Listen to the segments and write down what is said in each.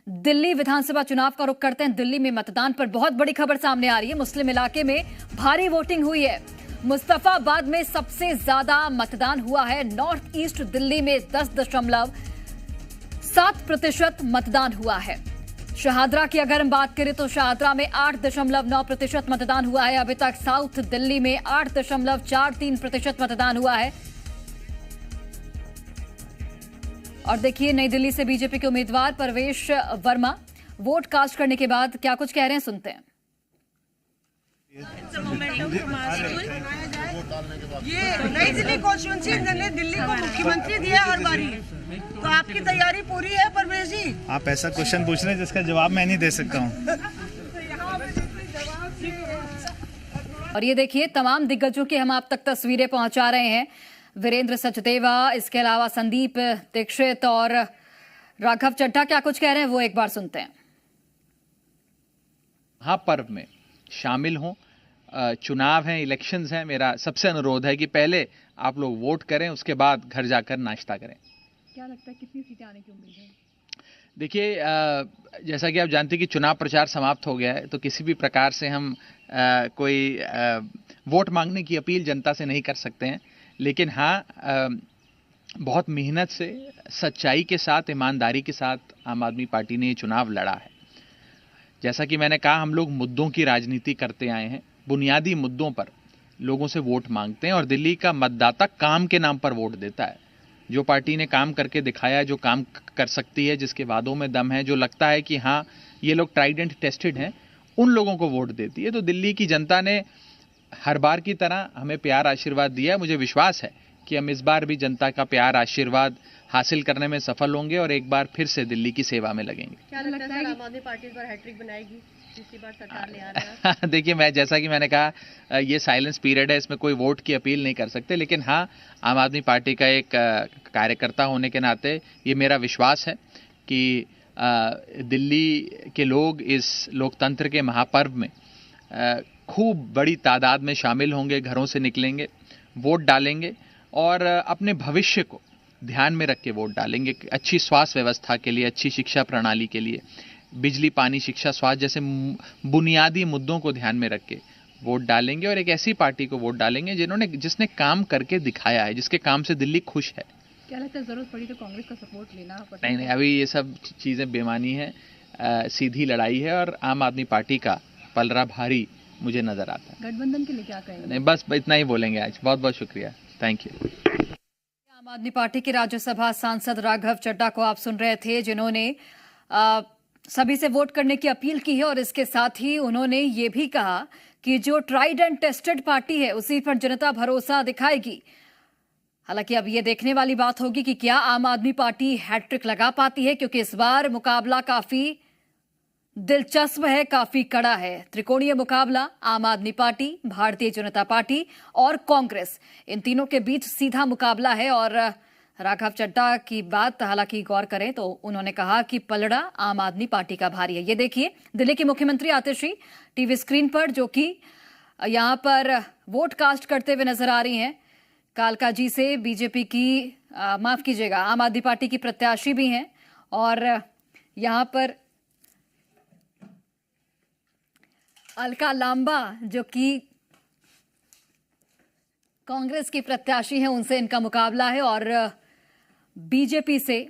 दिल्ली विधानसभा चुनाव का रुख करते हैं। दिल्ली में मतदान पर बहुत बड़ी खबर सामने आ रही है। मुस्लिम इलाके में भारी वोटिंग हुई है। मुस्तफाबाद में सबसे ज्यादा मतदान हुआ है। नॉर्थ ईस्ट दिल्ली में 10.7% मतदान हुआ है। शाहदरा की अगर हम बात करें तो शाहदरा में 8.9% मतदान हुआ है। अभी तक साउथ दिल्ली में 8.43% मतदान हुआ है। और देखिए, नई दिल्ली से बीजेपी के उम्मीदवार परवेश वर्मा वोट कास्ट करने के बाद क्या कुछ कह रहे हैं, सुनते हैं। ये नई दिल्ली कॉन्स्टिट्यूंसी ने दिल्ली को मुख्यमंत्री दिया हर बारी, तो आपकी तैयारी पूरी है परवेश जी? आप ऐसा क्वेश्चन पूछ रहे हैं जिसका जवाब मैं नहीं दे सकता हूँ। और ये देखिए, तमाम दिग्गजों की हम आप तक तस्वीरें पहुंचा रहे हैं। वीरेंद्र सचदेवा, इसके अलावा संदीप दीक्षित और राघव चड्ढा क्या कुछ कह रहे हैं, वो एक बार सुनते हैं। महापर्व में शामिल हों, चुनाव हैं, इलेक्शंस हैं। मेरा सबसे अनुरोध है कि पहले आप लोग वोट करें, उसके बाद घर जाकर नाश्ता करें। क्या लगता है कितनी सीटें आने की उम्मीद है? देखिए, जैसा कि आप जानते हैं कि चुनाव प्रचार समाप्त हो गया है, तो किसी भी प्रकार से हम कोई वोट मांगने की अपील जनता से नहीं कर सकते हैं। लेकिन हाँ, बहुत मेहनत से, सच्चाई के साथ, ईमानदारी के साथ आम आदमी पार्टी ने ये चुनाव लड़ा है। जैसा कि मैंने कहा, हम लोग मुद्दों की राजनीति करते आए हैं। बुनियादी मुद्दों पर लोगों से वोट मांगते हैं और दिल्ली का मतदाता काम के नाम पर वोट देता है। जो पार्टी ने काम करके दिखाया, जो काम कर सकती है, जिसके वादों में दम है, जो लगता है कि हाँ ये लोग ट्राइड एंड टेस्टेड हैं, उन लोगों को वोट देती है। तो दिल्ली की जनता ने हर बार की तरह हमें प्यार आशीर्वाद दिया। मुझे विश्वास है कि हम इस बार भी जनता का प्यार आशीर्वाद हासिल करने में सफल होंगे और एक बार फिर से दिल्ली की सेवा में लगेंगे। क्या लगता है आम आदमी पार्टी इस बार हैट्रिक बनाएगी? पिछली बार सरकार ले आ रहा है। देखिए, मैं जैसा कि मैंने कहा, ये साइलेंस पीरियड है, इसमें कोई वोट की अपील नहीं कर सकते। लेकिन हाँ, आम आदमी पार्टी का एक कार्यकर्ता होने के नाते ये मेरा विश्वास है कि दिल्ली के लोग इस लोकतंत्र के महापर्व में खूब बड़ी तादाद में शामिल होंगे, घरों से निकलेंगे, वोट डालेंगे और अपने भविष्य को ध्यान में रख के वोट डालेंगे। अच्छी स्वास्थ्य व्यवस्था के लिए, अच्छी शिक्षा प्रणाली के लिए, बिजली, पानी, शिक्षा, स्वास्थ्य जैसे बुनियादी मुद्दों को ध्यान में रख के वोट डालेंगे और एक ऐसी पार्टी को वोट डालेंगे जिसने काम करके दिखाया है, जिसके काम से दिल्ली खुश है। क्या लगता है जरूरत पड़ी तो कांग्रेस का सपोर्ट लेना पड़ेगा? नहीं, अभी ये सब चीजें बेमानी है। सीधी लड़ाई है और आम आदमी पार्टी का पलड़ा भारी मुझे नजर आता है। गठबंधन के लिए क्या कहेंगे? नहीं, बस इतना ही बोलेंगे आज। बहुत बहुत शुक्रिया, थैंक यू। आम आदमी पार्टी के राज्यसभा सांसद राघव चड्ढा को आप सुन रहे थे, जिन्होंने सभी से वोट करने की अपील की है और इसके साथ ही उन्होंने ये भी कहा कि जो ट्राइड एंड टेस्टेड पार्टी है उसी पर जनता भरोसा दिखाएगी। हालांकि अब ये देखने वाली बात होगी कि क्या आम आदमी पार्टी हैट्रिक लगा पाती है, क्योंकि इस बार मुकाबला काफी दिलचस्प है, काफी कड़ा है। त्रिकोणीय मुकाबला आम आदमी पार्टी, भारतीय जनता पार्टी और कांग्रेस, इन तीनों के बीच सीधा मुकाबला है। और राघव चड्ढा की बात हालांकि गौर करें तो उन्होंने कहा कि पलड़ा आम आदमी पार्टी का भारी है। ये देखिए, दिल्ली की मुख्यमंत्री आतिशी टीवी स्क्रीन पर, जो कि यहां पर वोट कास्ट करते हुए नजर आ रही हैं। कालका जी से बीजेपी की माफ कीजिएगा, आम आदमी पार्टी की प्रत्याशी भी हैं और यहां पर अलका लांबा, जो कि कांग्रेस की प्रत्याशी हैं, उनसे इनका मुकाबला है। और बीजेपी से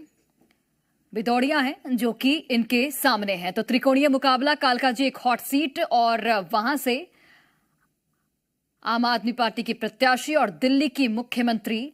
बिदौड़िया हैं जो कि इनके सामने हैं। तो त्रिकोणीय मुकाबला, कालका जी एक हॉट सीट और वहां से आम आदमी पार्टी की प्रत्याशी और दिल्ली की मुख्यमंत्री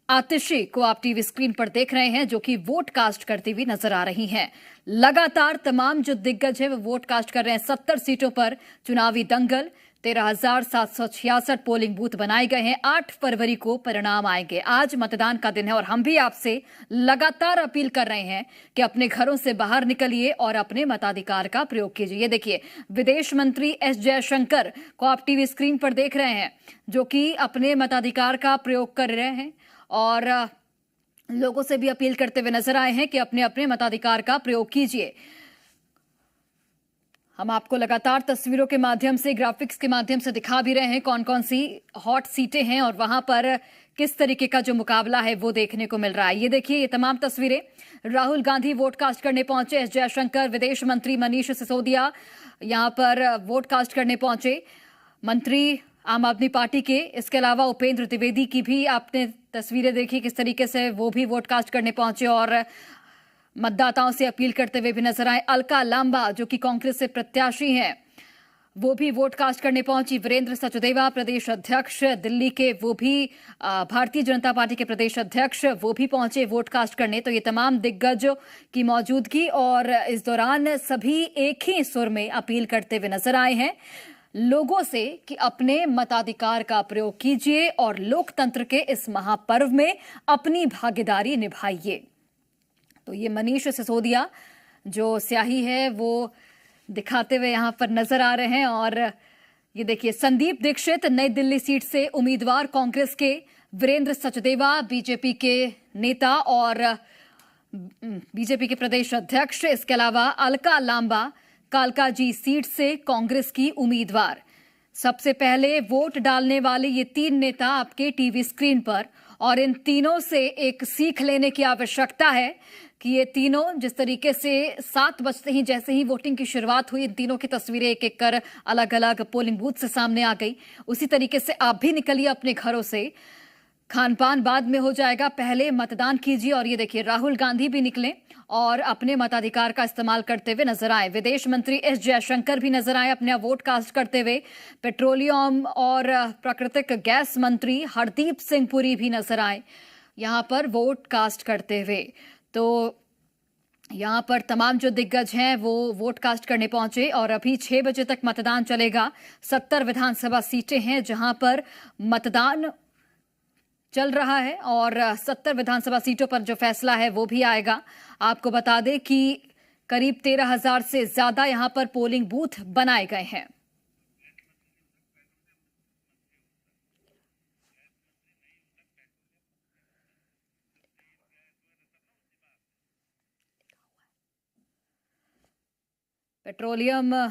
आतिशी को आप टीवी स्क्रीन पर देख रहे हैं, जो कि वोट कास्ट करती हुई नजर आ रही हैं। लगातार तमाम जो दिग्गज है वो वोट कास्ट कर रहे हैं। 70 सीटों पर चुनावी दंगल, 13,766 पोलिंग बूथ बनाए गए हैं। 8 फरवरी को परिणाम आएंगे। आज मतदान का दिन है और हम भी आपसे लगातार अपील कर रहे हैं कि अपने घरों से बाहर निकलिए और अपने मताधिकार का प्रयोग कीजिए। ये देखिए, विदेश मंत्री एस जयशंकर को आप टीवी स्क्रीन पर देख रहे हैं, जो कि अपने मताधिकार का प्रयोग कर रहे हैं और लोगों से भी अपील करते हुए नजर आए हैं कि अपने अपने मताधिकार का प्रयोग कीजिए। हम आपको लगातार तस्वीरों के माध्यम से, ग्राफिक्स के माध्यम से दिखा भी रहे हैं कौन कौन सी हॉट सीटें हैं और वहां पर किस तरीके का जो मुकाबला है वो देखने को मिल रहा है। ये देखिए, ये तमाम तस्वीरें। राहुल गांधी वोट कास्ट करने पहुंचे, एस जयशंकर, विदेश मंत्री मनीष सिसोदिया यहां पर वोट कास्ट करने पहुंचे, मंत्री आम आदमी पार्टी के। इसके अलावा उपेंद्र द्विवेदी की भी आपने तस्वीरें देखी, किस तरीके से वो भी वोट कास्ट करने पहुंचे और मतदाताओं से अपील करते हुए भी नजर आए। अलका लांबा जो कि कांग्रेस से प्रत्याशी हैं, वो भी वोट कास्ट करने पहुंची। वीरेंद्र सचदेवा प्रदेश अध्यक्ष दिल्ली के, वो भी भारतीय जनता पार्टी के प्रदेश अध्यक्ष, वो भी पहुंचे वोट कास्ट करने। तो ये तमाम दिग्गजों की मौजूदगी और इस दौरान सभी एक ही सुर में अपील करते हुए नजर आए हैं लोगों से कि अपने मताधिकार का प्रयोग कीजिए और लोकतंत्र के इस महापर्व में अपनी भागीदारी निभाइए। तो ये मनीष सिसोदिया जो स्याही है वो दिखाते हुए यहां पर नजर आ रहे हैं। और ये देखिए, संदीप दीक्षित नई दिल्ली सीट से उम्मीदवार कांग्रेस के, वीरेंद्र सचदेवा बीजेपी के नेता और बीजेपी के प्रदेश अध्यक्ष। इसके अलावा अलका लांबा कालकाजी सीट से कांग्रेस की उम्मीदवार। सबसे पहले वोट डालने वाले ये 3 नेता आपके टीवी स्क्रीन पर, और इन तीनों से एक सीख लेने की आवश्यकता है कि ये तीनों जिस तरीके से 7 बजते ही जैसे ही वोटिंग की शुरुआत हुई, इन तीनों की तस्वीरें एक एक कर अलग अलग पोलिंग बूथ से सामने आ गई। उसी तरीके से आप भी निकलिए अपने घरों से। खान पान बाद में हो जाएगा, पहले मतदान कीजिए। और ये देखिए, राहुल गांधी भी निकले और अपने मताधिकार का इस्तेमाल करते हुए नजर आए। विदेश मंत्री एस जयशंकर भी नजर आए अपने वोट कास्ट करते हुए। पेट्रोलियम और प्राकृतिक गैस मंत्री हरदीप सिंह पुरी भी नजर आए यहां पर वोट कास्ट करते हुए। तो यहां पर तमाम जो दिग्गज हैं वो वोट कास्ट करने पहुंचे और अभी 6 बजे तक मतदान चलेगा। 70 विधानसभा सीटें हैं जहां पर मतदान चल रहा है और 70 विधानसभा सीटों पर जो फैसला है वो भी आएगा। आपको बता दें कि करीब 13,000 से ज्यादा यहां पर पोलिंग बूथ बनाए गए हैं। पेट्रोलियम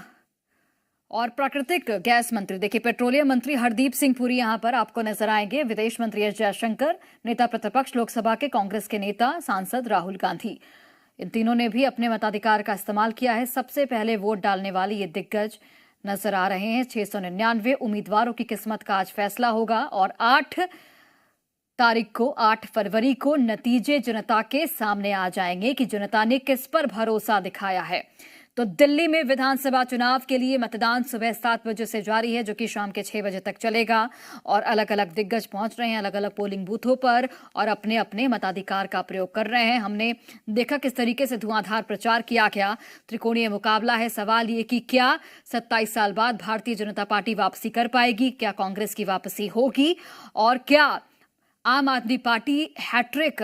और प्राकृतिक गैस मंत्री, देखिए पेट्रोलियम मंत्री हरदीप सिंह पुरी यहां पर आपको नजर आएंगे। विदेश मंत्री एस जयशंकर, नेता प्रतिपक्ष लोकसभा के कांग्रेस के नेता सांसद राहुल गांधी, इन तीनों ने भी अपने मताधिकार का इस्तेमाल किया है। सबसे पहले वोट डालने वाले ये दिग्गज नजर आ रहे हैं। 699 उम्मीदवारों की किस्मत का आज फैसला होगा और 8 फरवरी को नतीजे जनता के सामने आ जाएंगे कि जनता ने किस पर भरोसा दिखाया है। तो दिल्ली में विधानसभा चुनाव के लिए मतदान सुबह 7 बजे से जारी है, जो कि शाम के 6 बजे तक चलेगा और अलग अलग दिग्गज पहुंच रहे हैं अलग अलग पोलिंग बूथों पर और अपने अपने मताधिकार का प्रयोग कर रहे हैं। हमने देखा किस तरीके से धुआंधार प्रचार किया गया। त्रिकोणीय मुकाबला है। सवाल ये कि क्या 27 साल बाद भारतीय जनता पार्टी वापसी कर पाएगी, क्या कांग्रेस की वापसी होगी और क्या आम आदमी पार्टी हैट्रिक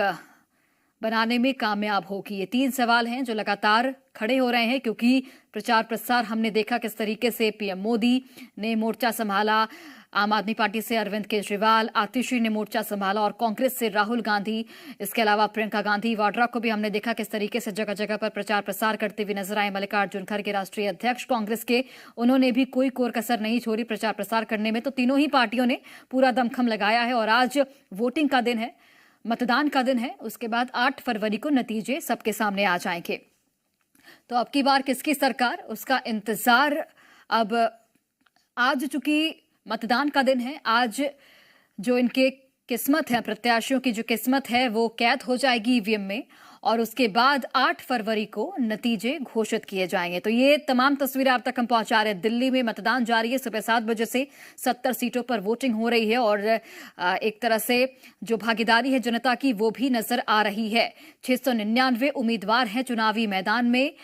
बनाने में कामयाब होगी। ये 3 सवाल हैं जो लगातार खड़े हो रहे हैं क्योंकि प्रचार प्रसार हमने देखा किस तरीके से पीएम मोदी ने मोर्चा संभाला, आम आदमी पार्टी से अरविंद केजरीवाल, आतिशी ने मोर्चा संभाला और कांग्रेस से राहुल गांधी, इसके अलावा प्रियंका गांधी वाड्रा को भी हमने देखा किस तरीके से जगह जगह पर प्रचार प्रसार करते हुए नजर आए। मल्लिकार्जुन खड़गे राष्ट्रीय अध्यक्ष कांग्रेस के, उन्होंने भी कोई कोर कसर नहीं छोड़ी प्रचार प्रसार करने में। तो तीनों ही पार्टियों ने पूरा दमखम लगाया है और आज वोटिंग का दिन है, मतदान का दिन है। उसके बाद 8 फरवरी को नतीजे सबके सामने आ जाएंगे। तो अब की बार किसकी सरकार, उसका इंतजार अब आज चूंकि मतदान का दिन है, आज जो इनके किस्मत है, प्रत्याशियों की जो किस्मत है वो कैद हो जाएगी ईवीएम में और उसके बाद 8 फरवरी को नतीजे घोषित किए जाएंगे। तो ये तमाम तस्वीरें आप तक हम पहुंचा रहे हैं। दिल्ली में मतदान जारी है, सुबह 7 बजे से 70 सीटों पर वोटिंग हो रही है और एक तरह से जो भागीदारी है जनता की वो भी नजर आ रही है। 699 उम्मीदवार हैं चुनावी मैदान में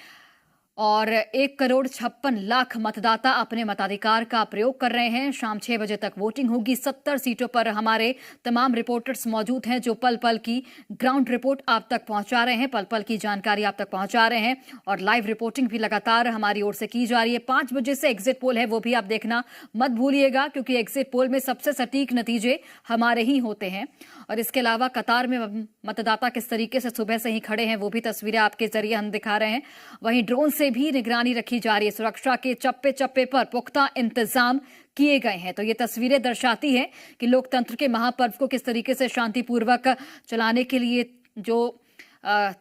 और 1,56,00,000 मतदाता अपने मताधिकार का प्रयोग कर रहे हैं। शाम 6 बजे तक वोटिंग होगी। 70 सीटों पर हमारे तमाम रिपोर्टर्स मौजूद हैं जो पल पल की ग्राउंड रिपोर्ट आप तक पहुंचा रहे हैं, पल पल की जानकारी आप तक पहुंचा रहे हैं और लाइव रिपोर्टिंग भी लगातार हमारी ओर से की जा रही है। 5 बजे से एग्जिट पोल है, वो भी आप देखना मत भूलिएगा क्योंकि एग्जिट पोल में सबसे सटीक नतीजे हमारे ही होते हैं। और इसके अलावा कतार में मतदाता किस तरीके से सुबह से ही खड़े हैं वो भी तस्वीरें आपके जरिए हम दिखा रहे हैं। वहीं ड्रोन से से भी निगरानी रखी जा रही है। सुरक्षा के चप्पे चप्पे पर पुख्ता इंतजाम किए गए हैं। तो ये तस्वीरें दर्शाती हैं कि लोकतंत्र के महापर्व को किस तरीके से शांतिपूर्वक चलाने के लिए जो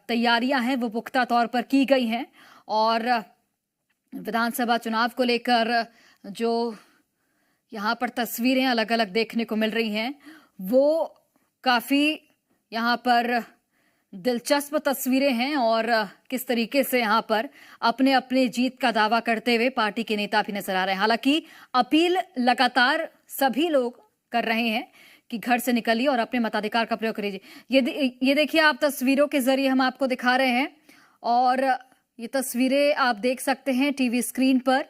तैयारियां हैं वो पुख्ता तौर पर की गई हैं। और विधानसभा चुनाव को लेकर जो यहाँ पर तस्वीरें अलग अलग देखने को मिल रही हैं वो काफी यहाँ पर दिलचस्प तस्वीरें हैं। और किस तरीके से यहाँ पर अपने अपने जीत का दावा करते हुए पार्टी के नेता भी नजर आ रहे हैं। हालांकि अपील लगातार सभी लोग कर रहे हैं कि घर से निकलिए और अपने मताधिकार का प्रयोग करिए। ये देखिए, आप तस्वीरों के जरिए हम आपको दिखा रहे हैं और ये तस्वीरें आप देख सकते हैं टीवी स्क्रीन पर।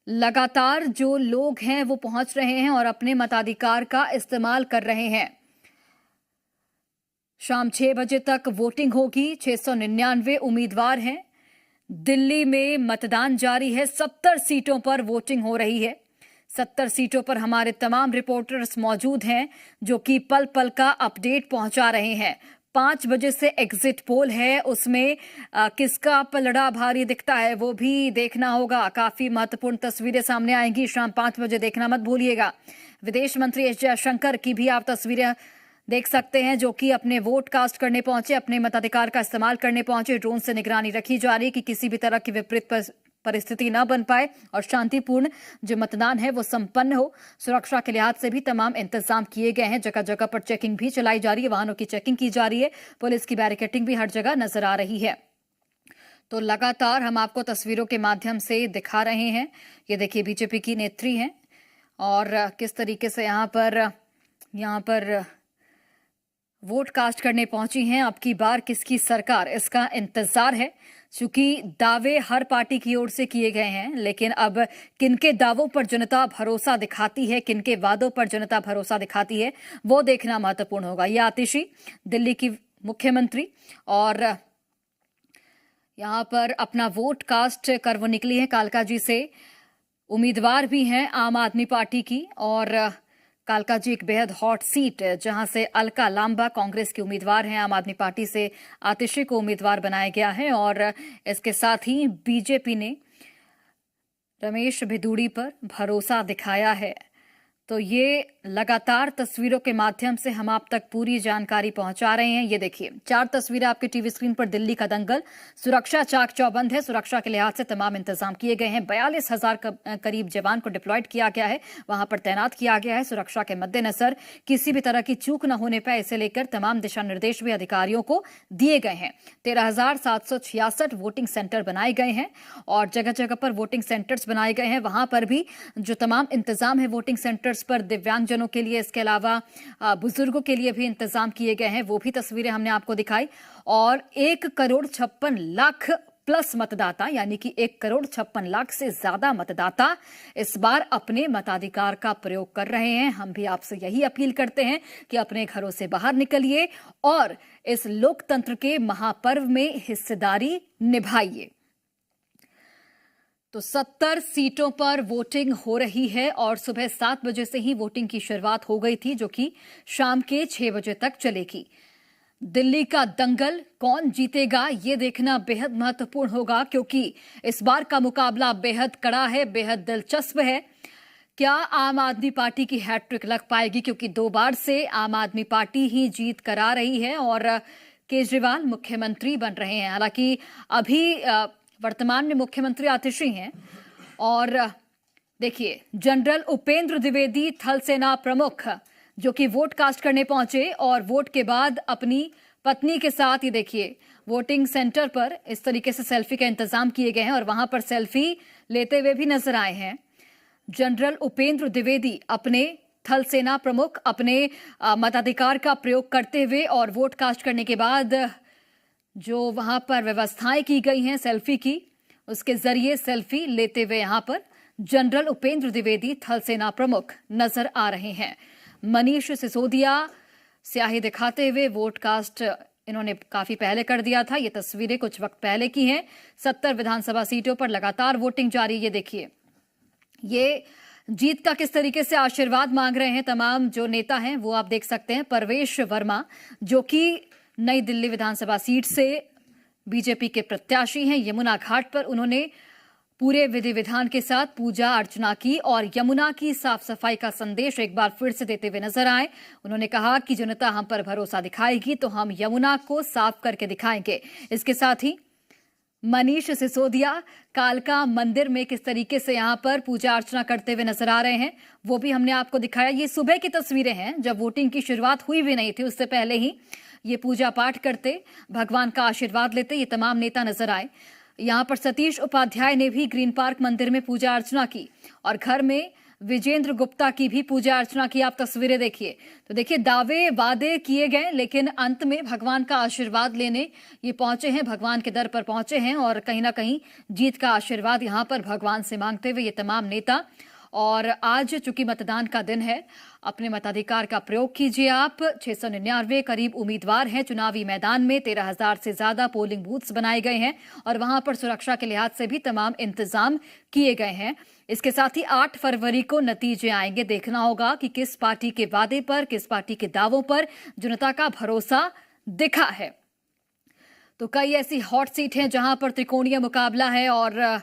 लगातार जो लोग हैं वो पहुंच रहे हैं और अपने मताधिकार का इस्तेमाल कर रहे हैं। शाम 6 बजे तक वोटिंग होगी। 699 उम्मीदवार हैं। दिल्ली में मतदान जारी है। 70 सीटों पर वोटिंग हो रही है। 70 सीटों पर हमारे तमाम रिपोर्टर्स मौजूद हैं जो कि पल पल का अपडेट पहुंचा रहे हैं। 5 बजे से एग्जिट पोल है, उसमें किसका पलड़ा भारी दिखता है वो भी देखना होगा। काफी महत्वपूर्ण तस्वीरें सामने आएंगी। शाम 5 बजे देखना मत भूलिएगा। विदेश मंत्री एस जयशंकर की भी आप तस्वीरें देख सकते हैं जो कि अपने वोट कास्ट करने पहुंचे, अपने मताधिकार का इस्तेमाल करने पहुंचे। ड्रोन से निगरानी रखी जा रही है कि किसी भी तरह की विपरीत परिस्थिति न बन पाए और शांतिपूर्ण जो मतदान है वो संपन्न हो। सुरक्षा के लिहाज से भी तमाम इंतजाम किए गए हैं। जगह जगह पर चेकिंग भी चलाई जा रही है, वाहनों की चेकिंग की जा रही है। पुलिस की बैरिकेडिंग भी हर जगह नजर आ रही है। तो लगातार हम आपको तस्वीरों के माध्यम से दिखा रहे हैं। ये देखिए, बीजेपी की नेत्री हैं और किस तरीके से यहाँ पर वोट कास्ट करने पहुंची हैं। अब की बार किसकी सरकार, इसका इंतजार है। चूंकि दावे हर पार्टी की ओर से किए गए हैं, लेकिन अब किनके दावों पर जनता भरोसा दिखाती है, किनके वादों पर जनता भरोसा दिखाती है, वो देखना महत्वपूर्ण होगा। ये आतिशी दिल्ली की मुख्यमंत्री और यहाँ पर अपना वोट कास्ट कर वो निकली है कालका जी से। उम्मीदवार भी हैं आम आदमी पार्टी की और कालका जी एक बेहद हॉट सीट जहां से अलका लांबा कांग्रेस के उम्मीदवार हैं। आम आदमी पार्टी से आतिशी को उम्मीदवार बनाया गया है और इसके साथ ही बीजेपी ने रमेश भिदुड़ी पर भरोसा दिखाया है। तो ये लगातार तस्वीरों के माध्यम से हम आप तक पूरी जानकारी पहुंचा रहे हैं। ये देखिए, 4 तस्वीरें आपके टीवी स्क्रीन पर। दिल्ली का दंगल, सुरक्षा चाक चौबंद है। सुरक्षा के लिहाज से तमाम इंतजाम किए गए हैं। 42,000 करीब जवान को डिप्लॉयड किया गया है, वहां पर तैनात किया गया है। सुरक्षा के मद्देनजर किसी भी तरह की चूक न होने पाए, इसे लेकर तमाम दिशा निर्देश भी अधिकारियों को दिए गए हैं। 13,766 वोटिंग सेंटर बनाए गए हैं और जगह जगह पर वोटिंग सेंटर्स बनाए गए हैं। वहां पर भी जो तमाम इंतजाम है वोटिंग सेंटर्स पर दिव्यांगजनों के लिए, इसके अलावा बुजुर्गों के लिए भी इंतजाम किए गए हैं। वो भी तस्वीरें हमने आपको दिखाई। और 1,56,00,000 प्लस मतदाता, यानी कि 1,56,00,000 से ज्यादा मतदाता इस बार अपने मताधिकार का प्रयोग कर रहे हैं। हम भी आपसे यही अपील करते हैं कि अपने घरों से बाहर निकलिए और इस लोकतंत्र के महापर्व में हिस्सेदारी निभाइए। तो 70 सीटों पर वोटिंग हो रही है और सुबह 7 बजे से ही वोटिंग की शुरुआत हो गई थी, जो कि शाम के 6 बजे तक चलेगी। दिल्ली का दंगल कौन जीतेगा ये देखना बेहद महत्वपूर्ण होगा, क्योंकि इस बार का मुकाबला बेहद कड़ा है, बेहद दिलचस्प है। क्या आम आदमी पार्टी की हैट्रिक लग पाएगी, क्योंकि 2 बार से आम आदमी पार्टी ही जीत करा रही है और केजरीवाल मुख्यमंत्री बन रहे हैं। हालांकि अभी वर्तमान में मुख्यमंत्री आतिशी हैं। और देखिए, जनरल उपेंद्र द्विवेदी थल सेना प्रमुख जो कि वोट कास्ट करने पहुंचे और वोट के बाद अपनी पत्नी के साथ, ये देखिए, वोटिंग सेंटर पर इस तरीके से सेल्फी का इंतजाम किए गए हैं और वहां पर सेल्फी लेते हुए भी नजर आए हैं। जनरल उपेंद्र द्विवेदी अपने थल सेना प्रमुख अपने मताधिकार का प्रयोग करते हुए और वोट कास्ट करने के बाद जो वहां पर व्यवस्थाएं की गई हैं सेल्फी की, उसके जरिए सेल्फी लेते हुए यहां पर जनरल उपेंद्र द्विवेदी थल सेना प्रमुख नजर आ रहे हैं। मनीष सिसोदिया स्याही दिखाते हुए वोट कास्ट इन्होंने काफी पहले कर दिया था। ये तस्वीरें कुछ वक्त पहले की हैं। 70 विधानसभा सीटों पर लगातार वोटिंग जारी। ये देखिए, ये जीत का किस तरीके से आशीर्वाद मांग रहे हैं तमाम जो नेता हैं, वो आप देख सकते हैं। परवेश वर्मा जो कि नई दिल्ली विधानसभा सीट से बीजेपी के प्रत्याशी हैं। यमुना घाट पर उन्होंने पूरे विधि विधान के साथ पूजा अर्चना की और यमुना की साफ सफाई का संदेश एक बार फिर से देते हुए नजर आए। उन्होंने कहा कि जनता हम पर भरोसा दिखाएगी तो हम यमुना को साफ करके दिखाएंगे। इसके साथ ही मनीष सिसोदिया कालका मंदिर में किस तरीके से यहां पर पूजा अर्चना करते हुए नजर आ रहे हैं वो भी हमने आपको दिखाया। ये सुबह की तस्वीरें हैं जब वोटिंग की शुरुआत हुई भी नहीं थी, उससे पहले ही ये पूजा पाठ करते, भगवान का आशीर्वाद लेते ये तमाम नेता नजर आए। यहां पर सतीश उपाध्याय ने भी ग्रीन पार्क मंदिर में पूजा अर्चना की और घर में विजेंद्र गुप्ता की भी पूजा अर्चना की। आप तस्वीरें देखिए तो देखिए दावे वादे किए गए लेकिन अंत में भगवान का आशीर्वाद लेने ये पहुंचे हैं, भगवान के दर पर पहुंचे हैं और कहीं ना कहीं जीत का आशीर्वाद यहां पर भगवान से मांगते हुए ये तमाम नेता। और आज चूंकि मतदान का दिन है, अपने मताधिकार का प्रयोग कीजिए आप। 699 करीब उम्मीदवार हैं चुनावी मैदान में, 13,000 से ज्यादा पोलिंग बूथ्स बनाए गए हैं और वहां पर सुरक्षा के लिहाज से भी तमाम इंतजाम किए गए हैं। इसके साथ ही 8 फरवरी को नतीजे आएंगे। देखना होगा कि किस पार्टी के वादे पर, किस पार्टी के दावों पर जनता का भरोसा दिखा है। तो कई ऐसी हॉट सीट हैं जहां पर त्रिकोणीय मुकाबला है और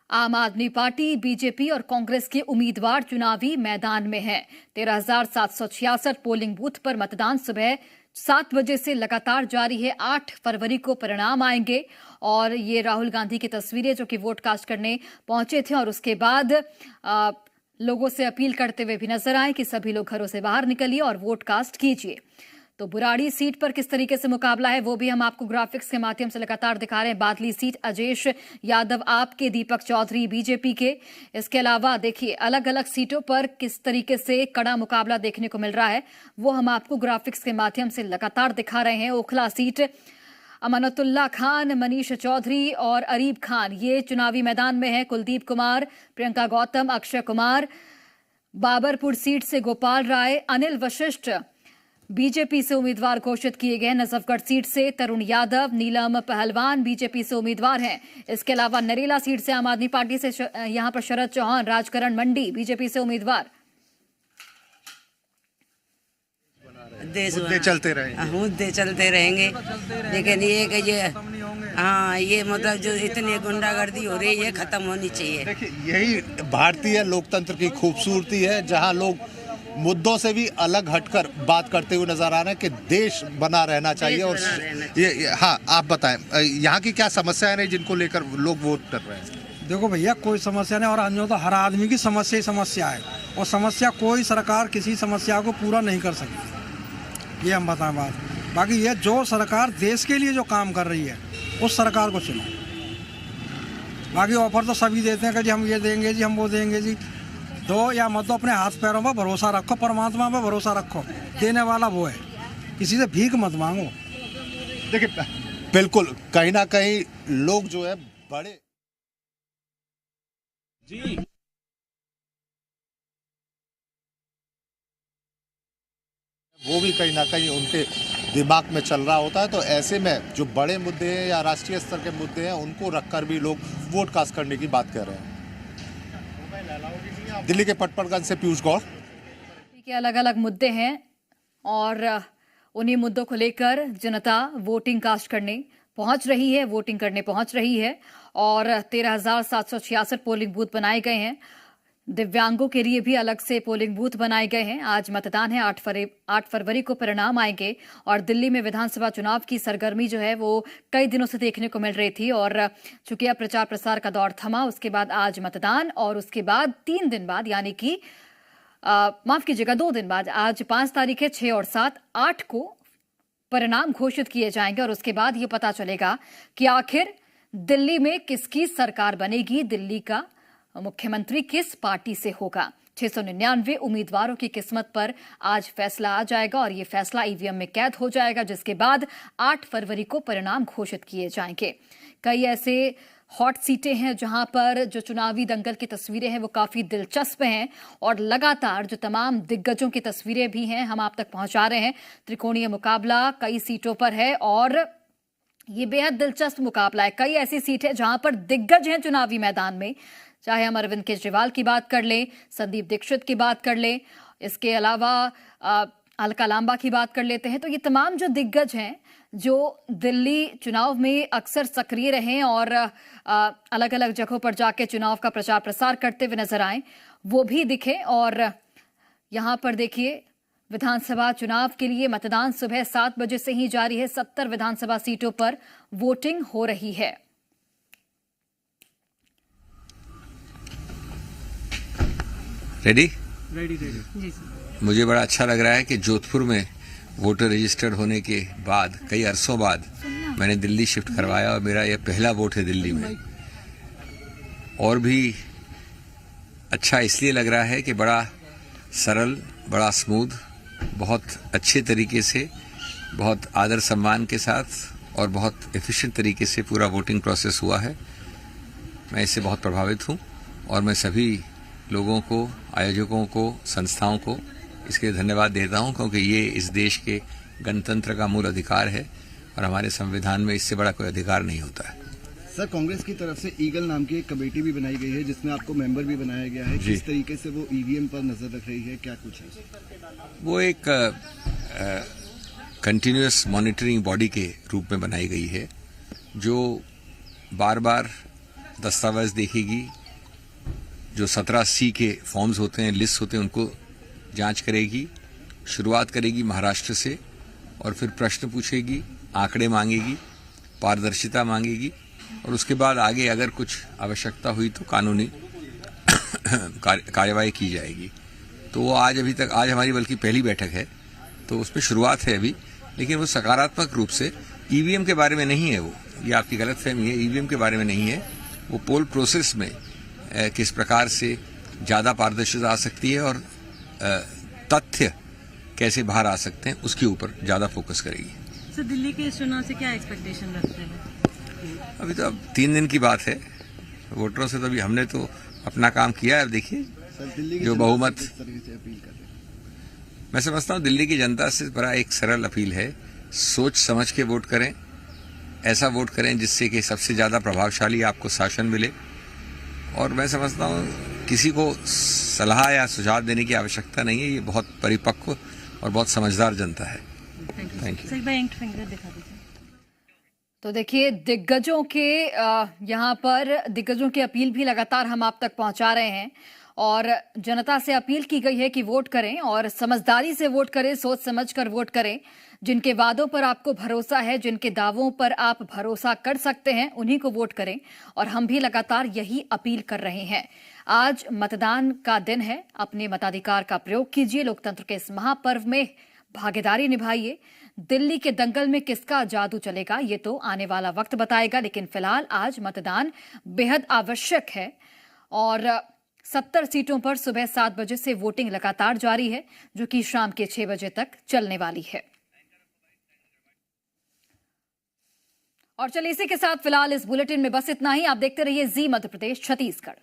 आम आदमी पार्टी, बीजेपी और कांग्रेस के उम्मीदवार चुनावी मैदान में हैं। 13,766 पोलिंग बूथ पर मतदान सुबह 7 बजे से लगातार जारी है। 8 फरवरी को परिणाम आएंगे और ये राहुल गांधी की तस्वीरें जो कि वोट कास्ट करने पहुंचे थे और उसके बाद लोगों से अपील करते हुए भी नजर आए कि सभी लोग घरों से बाहर निकलिए और वोट कास्ट कीजिए। तो बुराड़ी सीट पर किस तरीके से मुकाबला है वो भी हम आपको ग्राफिक्स के माध्यम से लगातार दिखा रहे हैं। बादली सीट अजेश यादव आपके, दीपक चौधरी बीजेपी के। इसके अलावा देखिए अलग अलग सीटों पर किस तरीके से कड़ा मुकाबला देखने को मिल रहा है वो हम आपको ग्राफिक्स के माध्यम से लगातार दिखा रहे हैं। ओखला सीट अमानतुल्लाह खान, मनीष चौधरी और अरीब खान ये चुनावी मैदान में है। कुलदीप कुमार, प्रियंका गौतम, अक्षय कुमार। बाबरपुर सीट से गोपाल राय, अनिल वशिष्ठ बीजेपी से उम्मीदवार घोषित किए गए। नजफगढ़ सीट से तरुण यादव, नीलम पहलवान बीजेपी से उम्मीदवार हैं। इसके अलावा नरेला सीट से आम आदमी पार्टी से यहां पर शरद चौहान, राजकरण मंडी बीजेपी से उम्मीदवार। मुद्दे चलते रहेंगे लेकिन ये मतलब जो इतनी गुंडागर्दी हो रही है खत्म होनी चाहिए। देखिए यही भारतीय लोकतंत्र की खूबसूरती है जहां लोग मुद्दों से भी अलग हटकर बात करते हुए नजर आ रहे हैं कि देश बना रहना चाहिए। और ये हाँ, आप बताएं यहाँ की क्या समस्याएं हैं जिनको लेकर लोग वोट कर रहे हैं? देखो भैया कोई समस्या नहीं और अंजो तो हर आदमी की समस्या ही समस्या है और समस्या कोई सरकार किसी समस्या को पूरा नहीं कर सकती, ये हम बताएं बात। बाकी ये जो सरकार देश के लिए जो काम कर रही है उस सरकार को चुनो। बाकी ऑफर तो सभी देते हैं कि जी हम ये देंगे जी, हम वो देंगे जी। दो या मत दो, अपने हाथ पैरों पर भरोसा रखो, परमात्मा पर भरोसा रखो, देने वाला वो है, किसी से भीख मत मांगो। देखिए बिल्कुल कहीं ना कहीं लोग जो है बड़े जी वो भी कहीं ना कहीं उनके दिमाग में चल रहा होता है। तो ऐसे में जो बड़े मुद्दे हैं या राष्ट्रीय स्तर के मुद्दे हैं उनको रखकर भी लोग वोट कास्ट करने की बात कर रहे हैं। दिल्ली के पटपड़गंज से पीयूष गौर। के अलग अलग मुद्दे हैं और उन्हीं मुद्दों को लेकर जनता वोटिंग कास्ट करने पहुंच रही है, वोटिंग करने पहुंच रही है और 13,766 पोलिंग बूथ बनाए गए हैं। दिव्यांगों के लिए भी अलग से पोलिंग बूथ बनाए गए हैं। आज मतदान है, 8 फरवरी को परिणाम आएंगे और दिल्ली में विधानसभा चुनाव की सरगर्मी जो है वो कई दिनों से देखने को मिल रही थी और चूंकि अब प्रचार प्रसार का दौर थमा, उसके बाद आज मतदान और उसके बाद 3 दिन बाद यानी कि माफ कीजिएगा 2 दिन बाद, आज 5 तारीख है, 6 और 7, 8 को परिणाम घोषित किए जाएंगे और उसके बाद ये पता चलेगा कि आखिर दिल्ली में किसकी सरकार बनेगी, दिल्ली का मुख्यमंत्री किस पार्टी से होगा। 699 उम्मीदवारों की किस्मत पर आज फैसला आ जाएगा और ये फैसला ईवीएम में कैद हो जाएगा, जिसके बाद 8 फरवरी को परिणाम घोषित किए जाएंगे। कई ऐसे हॉट सीटें हैं जहां पर जो चुनावी दंगल की तस्वीरें हैं वो काफी दिलचस्प हैं और लगातार जो तमाम दिग्गजों की तस्वीरें भी हैं हम आप तक पहुंचा रहे हैं। त्रिकोणीय मुकाबला कई सीटों पर है और ये बेहद दिलचस्प मुकाबला है। कई ऐसी सीटें जहां पर दिग्गज हैं चुनावी मैदान में, चाहे हम अरविंद केजरीवाल की बात कर लें, संदीप दीक्षित की बात कर लें, इसके अलावा अलका लांबा की बात कर लेते हैं। तो ये तमाम जो दिग्गज हैं जो दिल्ली चुनाव में अक्सर सक्रिय रहे और अलग अलग जगहों पर जाके चुनाव का प्रचार प्रसार करते हुए नजर आए, वो भी दिखे। और यहां पर देखिए, विधानसभा चुनाव के लिए मतदान सुबह 7 बजे से ही जारी है। 70 विधानसभा सीटों पर वोटिंग हो रही है। रेडी? जी सर। मुझे बड़ा अच्छा लग रहा है कि जोधपुर में वोटर रजिस्टर्ड होने के बाद कई अरसों बाद मैंने दिल्ली शिफ्ट करवाया और मेरा यह पहला वोट है दिल्ली में। और भी अच्छा इसलिए लग रहा है कि बड़ा सरल, बड़ा स्मूथ, बहुत अच्छे तरीके से, बहुत आदर सम्मान के साथ और बहुत एफिशिएंट तरीके से पूरा वोटिंग प्रोसेस हुआ है। मैं इससे बहुत प्रभावित हूँ और मैं सभी लोगों को, आयोजकों को, संस्थाओं को इसके धन्यवाद देता हूं, क्योंकि ये इस देश के गणतंत्र का मूल अधिकार है और हमारे संविधान में इससे बड़ा कोई अधिकार नहीं होता है। सर, कांग्रेस की तरफ से ईगल नाम की एक कमेटी भी बनाई गई है जिसमें आपको मेंबर भी बनाया गया है। किस तरीके से वो ईवीएम पर नजर रख रही है, क्या कुछ है? वो एक कंटिन्यूअस मॉनिटरिंग बॉडी के रूप में बनाई गई है जो बार बार दस्तावेज देखेगी, जो 17C के फॉर्म्स होते हैं, लिस्ट होते हैं, उनको जांच करेगी, शुरुआत करेगी महाराष्ट्र से और फिर प्रश्न पूछेगी, आंकड़े मांगेगी, पारदर्शिता मांगेगी और उसके बाद आगे अगर कुछ आवश्यकता हुई तो कानूनी कार्यवाही की जाएगी। तो वो आज हमारी बल्कि पहली बैठक है, तो उसमें शुरुआत है अभी, लेकिन वो सकारात्मक रूप से ईवीएम के बारे में नहीं है। वो ये आपकी गलतफहमी है, ईवीएम के बारे में नहीं है। वो पोल प्रोसेस में किस प्रकार से ज़्यादा पारदर्शिता आ सकती है और तथ्य कैसे बाहर आ सकते हैं, उसके ऊपर ज़्यादा फोकस करेगी। सर, दिल्ली के इस चुनाव से क्या एक्सपेक्टेशन रखते हैं? अभी तो अब 3 दिन की बात है, वोटरों से तो अभी हमने तो अपना काम किया है। अब देखिए जो बहुमत, मैं समझता हूँ दिल्ली की जनता से बड़ा एक सरल अपील है, सोच समझ के वोट करें, ऐसा वोट करें जिससे कि सबसे ज़्यादा प्रभावशाली आपको शासन मिले। और मैं समझता हूँ किसी को सलाह या सुझाव देने की आवश्यकता नहीं है, ये बहुत परिपक्व और बहुत समझदार जनता है। Thank you. तो देखिए, दिग्गजों के यहाँ पर दिग्गजों की अपील भी लगातार हम आप तक पहुंचा रहे हैं और जनता से अपील की गई है कि वोट करें और समझदारी से वोट करें, सोच समझकर वोट करें। जिनके वादों पर आपको भरोसा है, जिनके दावों पर आप भरोसा कर सकते हैं, उन्हीं को वोट करें। और हम भी लगातार यही अपील कर रहे हैं। आज मतदान का दिन है, अपने मताधिकार का प्रयोग कीजिए, लोकतंत्र के इस महापर्व में भागीदारी निभाइए। दिल्ली के दंगल में किसका जादू चलेगा, ये तो आने वाला वक्त बताएगा, लेकिन फिलहाल आज मतदान बेहद आवश्यक है। और 70 सीटों पर सुबह 7 बजे से वोटिंग लगातार जारी है, जो कि शाम के 6 बजे तक चलने वाली है। और चलिए, इसी के साथ फिलहाल इस बुलेटिन में बस इतना ही। आप देखते रहिए जी मध्य प्रदेश छत्तीसगढ़।